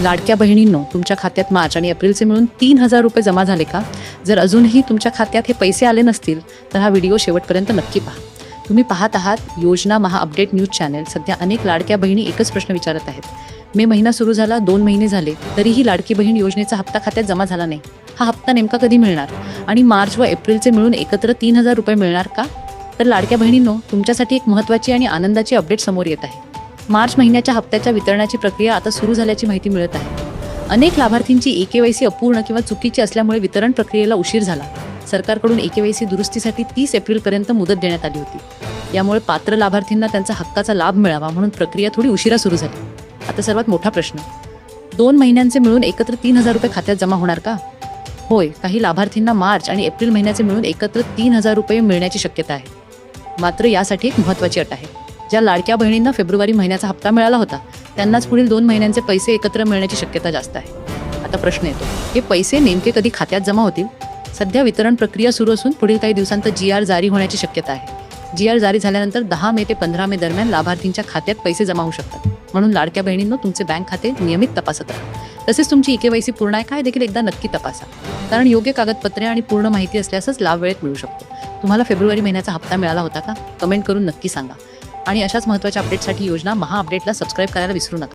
लाडक्या बहिणींनो, तुमच्या खात्यात मार्च आणि एप्रिलचे मिळून 3,000 रुपये जमा झाले का? जर अजूनही तुमच्या खात्यात हे पैसे आले नसतील तर हा व्हिडिओ शेवटपर्यंत नक्की पहा. तुम्ही पाहत आहात योजना महा अपडेट न्यूज चॅनल. सध्या अनेक लाडक्या बहिणी एकच प्रश्न विचारत आहेत. मे महिना सुरू झाला, 2 महिने झाले, तरीही लाडकी बहीण योजनेचा हप्ता खात्यात जमा झाला नाही. हा हप्ता नेमका कधी मिळणार? आणि मार्च व एप्रिलचे मिळून एकत्र 3,000 रुपये मिळणार का? तर लाडक्या बहिणींनो, तुमच्यासाठी एक महत्त्वाची आणि आनंदाची अपडेट समोर येत आहे. मार्च महिन्याच्या हप्त्याच्या वितरणाची प्रक्रिया आता सुरू झाल्याची माहिती मिळत आहे. अनेक लाभार्थींची EKYC अपूर्ण किंवा चुकीची असल्यामुळे वितरण प्रक्रियेला उशीर झाला. सरकारकडून EKYC दुरुस्तीसाठी 30 एप्रिलपर्यंत मुदत देण्यात आली होती. यामुळे पात्र लाभार्थींना त्यांचा हक्काचा लाभ मिळावा म्हणून प्रक्रिया थोडी उशिरा सुरू झाली. आता सर्वात मोठा प्रश्न, 2 महिन्यांचे मिळून एकत्र 3,000 रुपये खात्यात जमा होणार का? होय, काही लाभार्थींना मार्च आणि एप्रिल महिन्याचे मिळून एकत्र 3,000 रुपये मिळण्याची शक्यता आहे. मात्र यासाठी एक महत्त्वाची अट आहे. ज्या लाडक्या बहिणींना फेब्रुवारी महिन्याचा हप्ता मिळाला होता त्यांनाच पुढील 2 महिन्यांचे पैसे एकत्र मिळण्याची शक्यता जास्त आहे. आता प्रश्न येतो, हे पैसे नेमके कधी खात्यात जमा होतील? सध्या वितरण प्रक्रिया सुरू असून पुढील काही दिवसांत GR जारी होण्याची शक्यता आहे. GR जारी झाल्यानंतर 10 मे ते 15 मे दरम्यान लाभार्थींच्या खात्यात पैसे जमा होऊ शकतात. म्हणून लाडक्या बहिणींनो, तुमचे बँक खाते नियमित तपासत राहा. तसेच तुमची EKYC पूर्ण आहे काय देखील एकदा नक्की तपासा, कारण योग्य कागदपत्रे आणि पूर्ण माहिती असल्यासच लाभ वेळेत मिळू शकतो. तुम्हाला फेब्रुवारी महिन्याचा हप्ता मिळाला होता का? कमेंट करून नक्की सांगा. आणि अशाच महत्त्वाच्या अपडेटसाठी योजना महा अपडेटला सबस्क्राईब करायला विसरू नका.